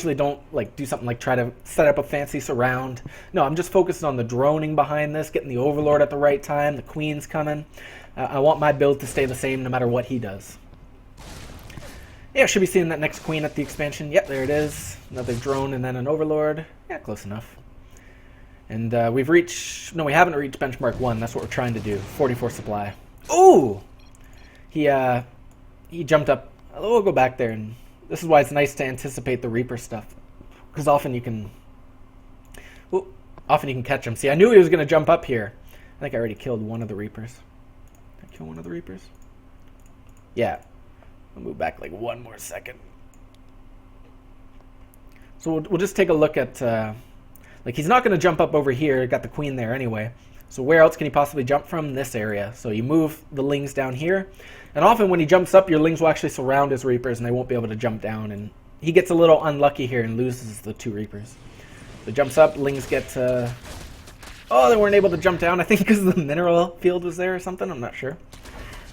usually don't like do something like try to set up a fancy surround. No, I'm just focused on the droning behind this, getting the Overlord at the right time. The Queen's coming. I want my build to stay the same no matter what he does. Yeah, should be seeing that next Queen at the expansion. Yep, there it is. Another drone and then an Overlord. Yeah, close enough. And we've reached... No, we haven't reached benchmark 1. That's what we're trying to do. 44 supply. Ooh! He jumped up. We'll go back there. And this is why it's nice to anticipate the Reaper stuff. Because often you can... Ooh, often you can catch him. See, I knew he was going to jump up here. I think I already killed one of the Reapers. Did I kill one of the Reapers? Yeah. I'll move back like one more second. So we'll just take a look at... like, he's not going to jump up over here. Got the Queen there anyway. So where else can he possibly jump from? This area. So you move the Lings down here. And often when he jumps up, your Lings will actually surround his Reapers, and they won't be able to jump down. And he gets a little unlucky here and loses the 2 Reapers. So jumps up, Lings get... Oh, they weren't able to jump down. I think because the mineral field was there or something. I'm not sure.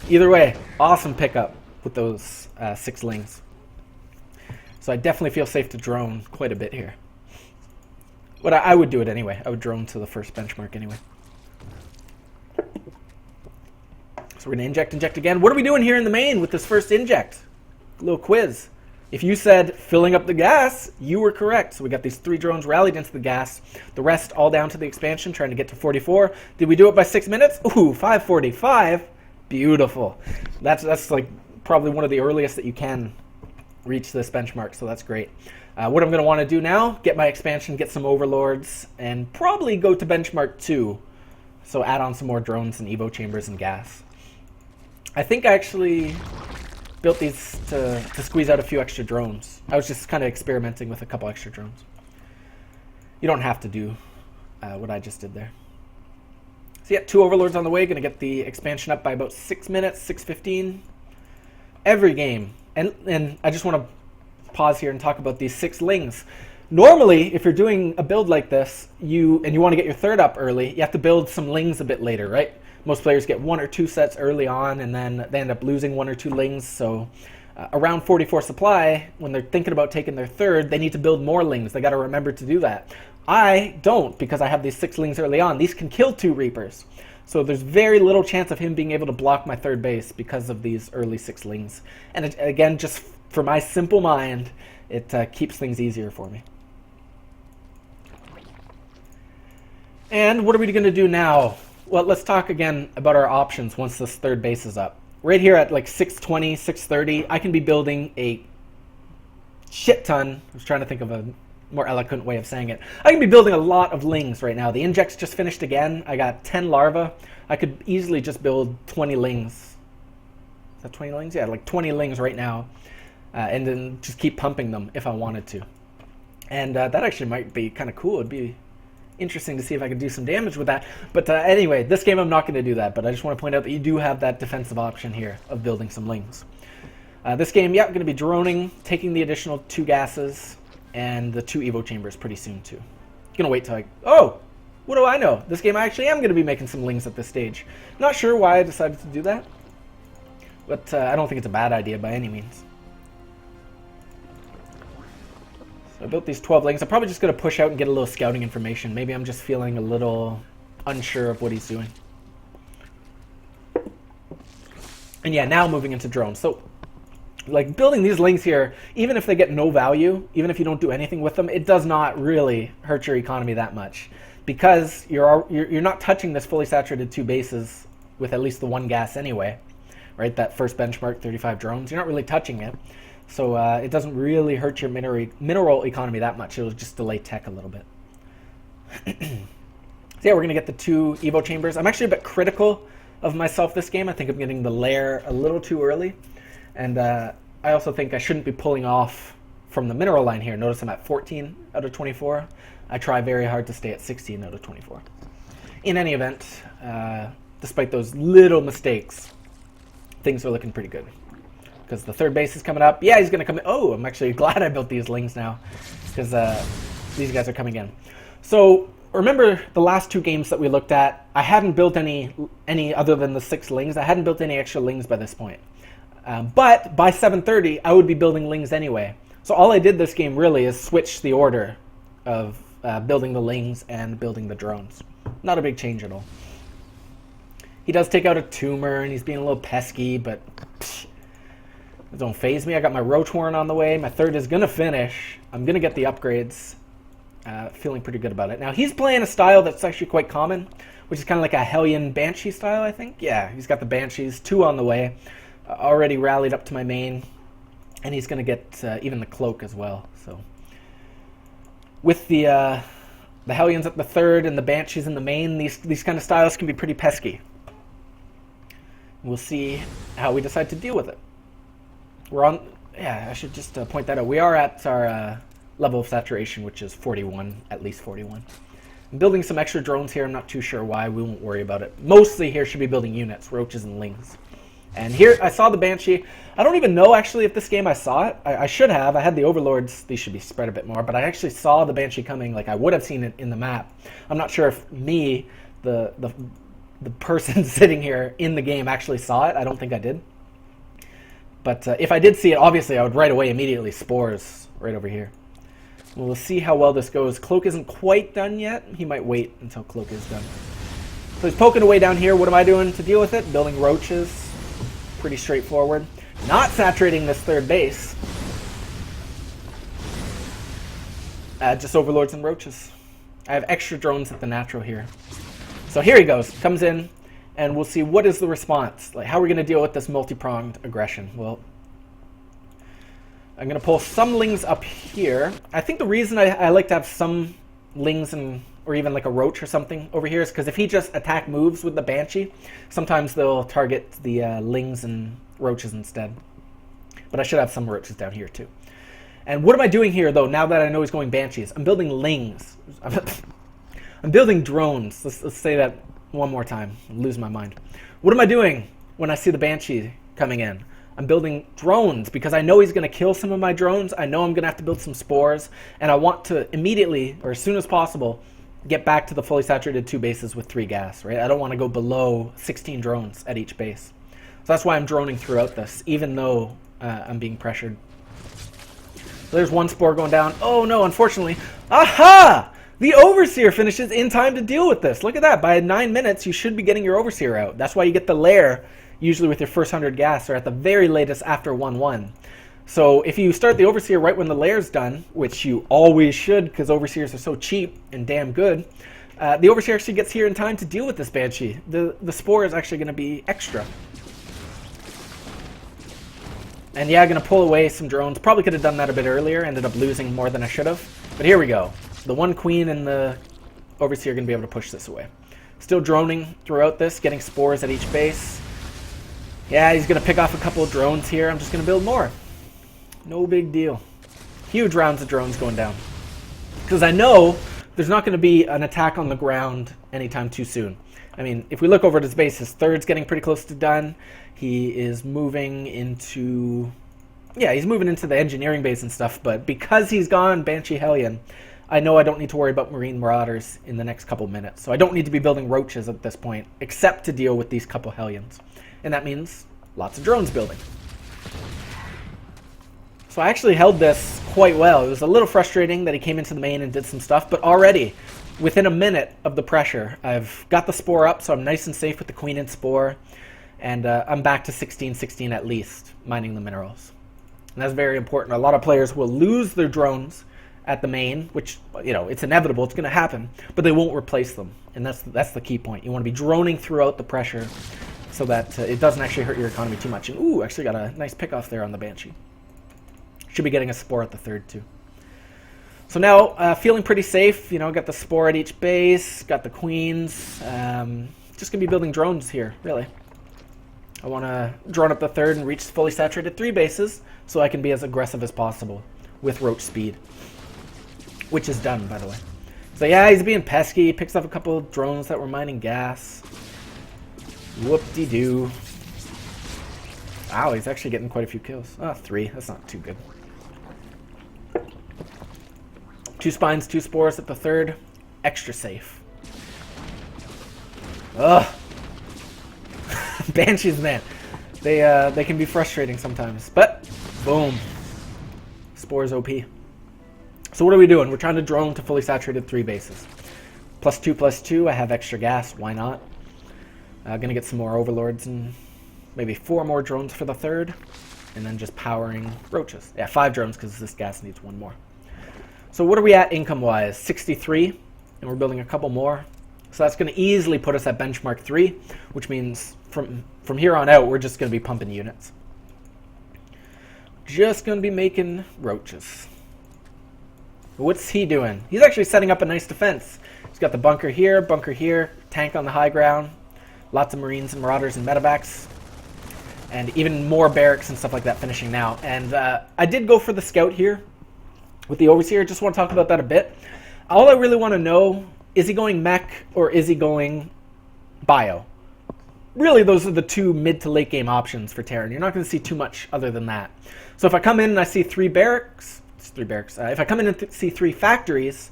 Either way, awesome pickup with those 6 Lings. So I definitely feel safe to drone quite a bit here. But I would do it anyway. I would drone to the first benchmark anyway. So we're going to inject again. What are we doing here in the main with this first inject? A little quiz. If you said filling up the gas, you were correct. So we got these 3 drones rallied into the gas. The rest all down to the expansion, trying to get to 44. Did we do it by 6 minutes? Ooh, 5:45. Beautiful. That's like probably one of the earliest that you can reach this benchmark, so that's great. What I'm going to want to do now, get my expansion, get some Overlords, and probably go to benchmark 2. So add on some more drones and Evo chambers and gas. I think I actually built these to squeeze out a few extra drones. I was just kind of experimenting with a couple extra drones. You don't have to do what I just did there. So yeah, 2 Overlords on the way. Going to get the expansion up by about 6 minutes, 6:15. Every game. And I just want to pause here and talk about these 6 Lings. Normally, if you're doing a build like this, and you want to get your 3rd up early, you have to build some Lings a bit later, right? Most players get 1 or 2 sets early on, and then they end up losing 1 or 2 Lings. So around 44 supply, when they're thinking about taking their 3rd, they need to build more Lings. They got to remember to do that. I don't, because I have these 6 Lings early on. These can kill 2 Reapers. So there's very little chance of him being able to block my 3rd base because of these early 6 Lings. And it, again, just for my simple mind, it keeps things easier for me. And what are we going to do now? Well, let's talk again about our options once this 3rd base is up. Right here at like 6:20, 6:30, I can be building a shit ton. I was trying to think of a more eloquent way of saying it. I can be building a lot of Lings right now. The injects just finished again. I got 10 larvae. I could easily just build 20 Lings. Is that 20 Lings? Yeah, like 20 Lings right now. And then just keep pumping them if I wanted to. And that actually might be kind of cool. It'd be interesting to see if I could do some damage with that. But anyway, this game I'm not going to do that. But I just want to point out that you do have that defensive option here of building some Lings. This game, yeah, I'm going to be droning, taking the additional 2 gases, and the 2 Evo chambers pretty soon too. Gonna wait till oh, what do I know? This game I actually am going to be making some Lings at this stage. Not sure why I decided to do that. But I don't think it's a bad idea by any means. I built these 12 Lings. I'm probably just going to push out and get a little scouting information. Maybe I'm just feeling a little unsure of what he's doing. And yeah, now moving into drones. So, like, building these Lings here, even if they get no value, even if you don't do anything with them, it does not really hurt your economy that much. Because you're not touching this fully saturated 2 bases with at least the 1 gas anyway. Right, that first benchmark, 35 drones. You're not really touching it. So it doesn't really hurt your mineral economy that much. It'll just delay tech a little bit. So yeah, we're going to get the 2 Evo chambers. I'm actually a bit critical of myself this game. I think I'm getting the lair a little too early. And I also think I shouldn't be pulling off from the mineral line here. Notice I'm at 14 out of 24. I try very hard to stay at 16 out of 24. In any event, despite those little mistakes, things are looking pretty good. Because the 3rd base is coming up. Yeah, he's going to come in. Oh, I'm actually glad I built these Lings now. Because these guys are coming in. So, remember the last 2 games that we looked at, I hadn't built any other than the 6 Lings. I hadn't built any extra Lings by this point. But by 7:30, I would be building Lings anyway. So all I did this game really is switch the order of building the lings and building the drones. Not a big change at all. He does take out a tumor, and he's being a little pesky, but it don't faze me. I got my Roach Horn on the way. My third is going to finish. I'm going to get the upgrades. Feeling pretty good about it. Now, he's playing a style that's actually quite common, which is kind of like a Hellion Banshee style, I think. Yeah, he's got the Banshees, 2 on the way. Already rallied up to my main, and he's going to get even the Cloak as well. So, with the Hellions at the third and the Banshees in the main, these kind of styles can be pretty pesky. We'll see how we decide to deal with it. We're on... Yeah, I should just point that out. We are at our level of saturation, which is 41, at least 41. I'm building some extra drones here. I'm not too sure why. We won't worry about it. Mostly here should be building units, roaches and lings. And here, I saw the Banshee. I don't even know, actually, if this game I saw it. I should have. I had the Overlords. These should be spread a bit more. But I actually saw the Banshee coming. Like, I would have seen it in the map. I'm not sure if me, the person sitting here in the game, actually saw it. I don't think I did. But if I did see it, obviously, I would right away immediately spores right over here. We'll see how well this goes. Cloak isn't quite done yet. He might wait until Cloak is done. So he's poking away down here. What am I doing to deal with it? Building roaches. Pretty straightforward. Not saturating this third base. Just Overlords and roaches. I have extra drones at the natural here. So here he goes. Comes in. And we'll see what is the response. Like, how are we going to deal with this multi-pronged aggression? Well, I'm going to pull some lings up here. I think the reason I like to have some lings or even like a roach or something over here is because if he just attack moves with the Banshee, sometimes they'll target the lings and roaches instead. But I should have some roaches down here too. And what am I doing here, though, now that I know he's going Banshees? I'm building lings. I'm building drones. Let's say that one more time. I'll lose my mind. What am I doing when I see the Banshee coming in? I'm building drones because I know he's going to kill some of my drones. I know I'm going to have to build some spores. And I want to immediately, or as soon as possible, get back to the fully saturated 2 bases with 3 gas, right? I don't want to go below 16 drones at each base. So that's why I'm droning throughout this, even though I'm being pressured. So there's 1 spore going down. Oh no, unfortunately. Aha! The Overseer finishes in time to deal with this. Look at that. By 9 minutes, you should be getting your Overseer out. That's why you get the lair, usually with your first 100 gas, or at the very latest after 1-1. So if you start the Overseer right when the lair's done, which you always should because Overseers are so cheap and damn good, the Overseer actually gets here in time to deal with this Banshee. The Spore is actually going to be extra. And yeah, I'm going to pull away some drones. Probably could have done that a bit earlier. Ended up losing more than I should have. But here we go. The 1 Queen and the Overseer are going to be able to push this away. Still droning throughout this, getting spores at each base. Yeah, he's going to pick off a couple of drones here. I'm just going to build more. No big deal. Huge rounds of drones going down. Because I know there's not going to be an attack on the ground anytime too soon. I mean, if we look over at his base, his third's getting pretty close to done. He is moving into... Yeah, he's moving into the engineering base and stuff. But because he's gone Banshee Hellion, I know I don't need to worry about Marine Marauders in the next couple minutes. So I don't need to be building roaches at this point, except to deal with these couple Hellions. And that means lots of drones building. So I actually held this quite well. It was a little frustrating that he came into the main and did some stuff, but already, within a minute of the pressure, I've got the Spore up, so I'm nice and safe with the Queen and Spore, and I'm back to 16-16 at least, mining the minerals. And that's very important. A lot of players will lose their drones at the main, which, you know, it's inevitable, it's going to happen, but they won't replace them. And that's the key point. You want to be droning throughout the pressure so that it doesn't actually hurt your economy too much. And ooh, actually got a nice pick off there on the Banshee. Should be getting a Spore at the third too. So now, feeling pretty safe. You know, got the Spore at each base, got the Queens. Just going to be building drones here, really. I want to drone up the third and reach fully saturated 3 bases so I can be as aggressive as possible with roach speed. Which is done, by the way. So yeah, he's being pesky. He picks up a couple of drones that were mining gas. Whoop-de-doo. Wow, he's actually getting quite a few kills. Oh, 3. That's not too good. 2 spines, 2 spores at the third. Extra safe. Ugh. Banshees, man. They can be frustrating sometimes. But, boom. Spore's OP. So what are we doing? We're trying to drone to fully saturated 3 bases. +2/+2, I have extra gas, why not? Gonna get some more overlords and maybe 4 more drones for the 3rd. And then just powering roaches. Yeah, 5 drones because this gas needs 1 more. So what are we at income-wise? 63, and we're building a couple more. So that's going to easily put us at benchmark 3, which means from here on out, we're just going to be pumping units. Just going to be making roaches. What's he doing? He's actually setting up a nice defense. He's got the bunker here, tank on the high ground, lots of marines and marauders and medevacs, and even more barracks and stuff like that finishing now. And I did go for the scout here with the overseer. Just want to talk about that a bit. All I really want to know, is he going mech or is he going bio? Really, those are the 2 mid to late game options for Terran. You're not going to see too much other than that. So if I come in and I see 3 barracks, it's 3 barracks. If I come in and see 3 factories,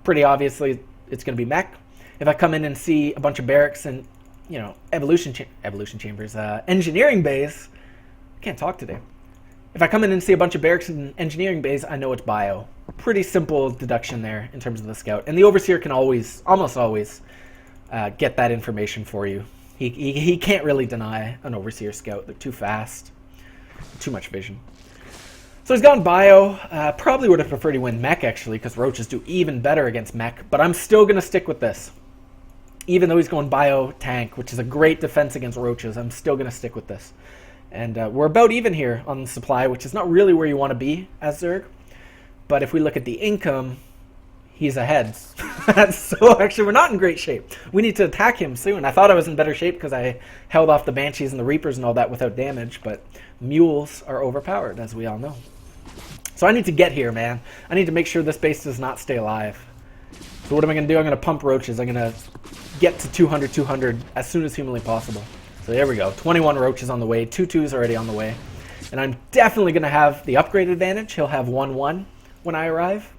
pretty obviously it's going to be mech. If I come in and see a bunch of barracks and, you know, evolution chambers, engineering bays, I can't talk today. If I come in and see a bunch of barracks and engineering bays, I know it's bio. Pretty simple deduction there in terms of the scout. And the overseer can always, almost always, get that information for you. He can't really deny an overseer scout. They're too fast, too much vision. So he's gone bio. Probably would have preferred to win mech, actually, because roaches do even better against mech. But I'm still going to stick with this. Even though he's going bio tank, which is a great defense against roaches, I'm still going to stick with this. And we're about even here on the supply, which is not really where you want to be as Zerg. But if we look at the income, he's ahead. So actually, we're not in great shape. We need to attack him soon. I thought I was in better shape because I held off the Banshees and the Reapers and all that without damage. But mules are overpowered, as we all know. So I need to get here, man. I need to make sure this base does not stay alive. So what am I going to do? I'm going to pump roaches. I'm going to get to 200 as soon as humanly possible. So there we go. 21 roaches on the way. 2/2s already on the way. And I'm definitely going to have the upgrade advantage. He'll have 1/1 when I arrive.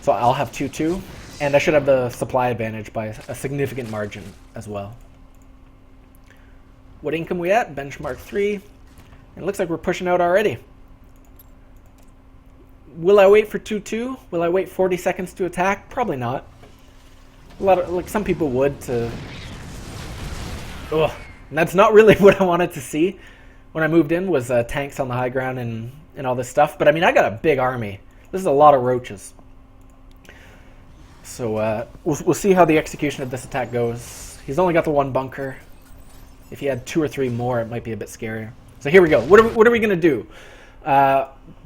So I'll have 2/2. And I should have the supply advantage by a significant margin as well. What income we at? Benchmark 3. And it looks like we're pushing out already. Will I wait for 2/2? Will I wait 40 seconds to attack? Probably not. A lot of, like, some people would to... Ugh. And that's not really what I wanted to see when I moved in, was tanks on the high ground and all this stuff. But I mean, I got a big army. This is a lot of roaches. So we'll see how the execution of this attack goes. He's only got the 1 bunker. If he had 2 or 3 more, it might be a bit scarier. So here we go. What are we going to do?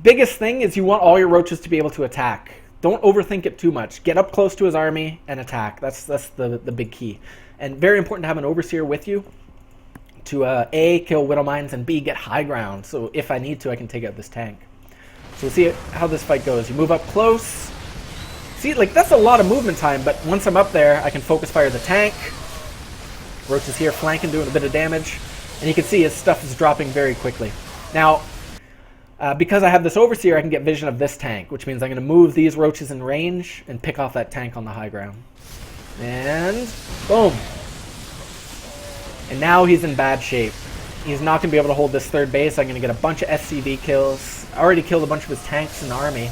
Biggest thing is you want all your roaches to be able to attack. Don't overthink it too much. Get up close to his army and attack. That's the big key. And very important to have an overseer with you to A, kill widow mines, and B, get high ground. So if I need to, I can take out this tank. So we'll see how this fight goes. You move up close. See, like, that's a lot of movement time, but once I'm up there, I can focus fire the tank. Roach is here flanking, doing a bit of damage. And you can see his stuff is dropping very quickly. Now, because I have this overseer, I can get vision of this tank, which means I'm going to move these roaches in range and pick off that tank on the high ground. And boom. And now he's in bad shape. He's not going to be able to hold this 3rd base. I'm going to get a bunch of SCV kills. I already killed a bunch of his tanks in the army.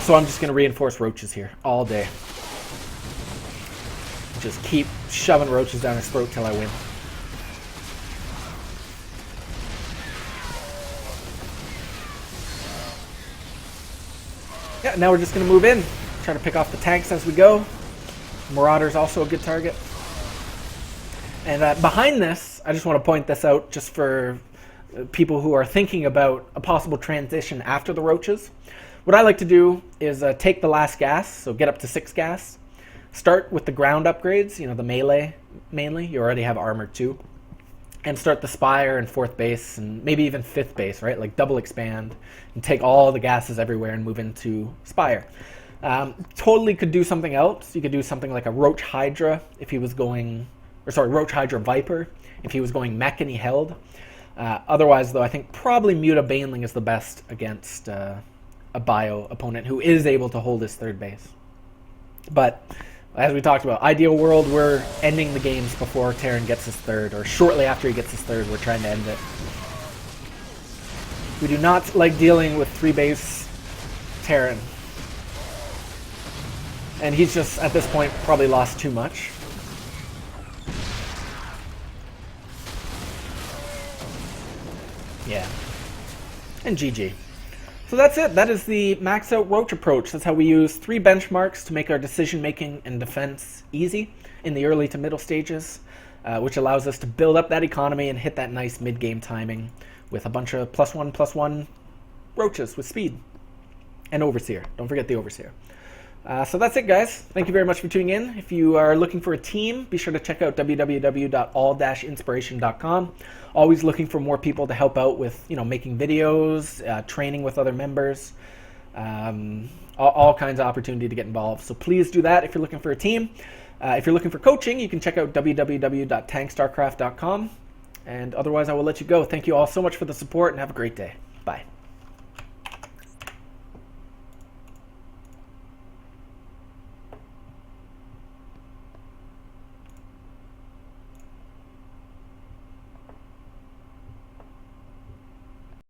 So I'm just going to reinforce roaches here all day. Just keep shoving roaches down his throat till I win. Yeah, now we're just going to move in. Try to pick off the tanks as we go. Marauder's also a good target. And behind this, I just want to point this out just for people who are thinking about a possible transition after the roaches. What I like to do is take the last gas, so get up to 6 gas. Start with the ground upgrades, you know, the melee mainly. You already have armor too. And start the spire and 4th base and maybe even 5th base, right? Like double expand and take all the gases everywhere and move into spire. Totally could do something else. You could do something like a Roach Hydra if he was going... Or sorry, Roach Hydra Viper if he was going mech and he held. Otherwise, though, I think probably Muta Baneling is the best against a bio opponent who is able to hold his 3rd base. But as we talked about, ideal world, we're ending the games before Terran gets his 3rd, or shortly after he gets his 3rd, we're trying to end it. We do not like dealing with 3 base Terran. And he's just, at this point, probably lost too much. Yeah. And GG. So that's it. That is the max out roach approach. That's how we use 3 benchmarks to make our decision making and defense easy in the early to middle stages, which allows us to build up that economy and hit that nice mid-game timing with a bunch of +1/+1 roaches with speed. And Overseer. Don't forget the Overseer. So that's it, guys. Thank you very much for tuning in. If you are looking for a team, be sure to check out www.all-inspiration.com. Always looking for more people to help out with, making videos, training with other members, all kinds of opportunity to get involved. So please do that if you're looking for a team. If you're looking for coaching, you can check out www.tangstarcraft.com. And otherwise, I will let you go. Thank you all so much for the support and have a great day. Bye.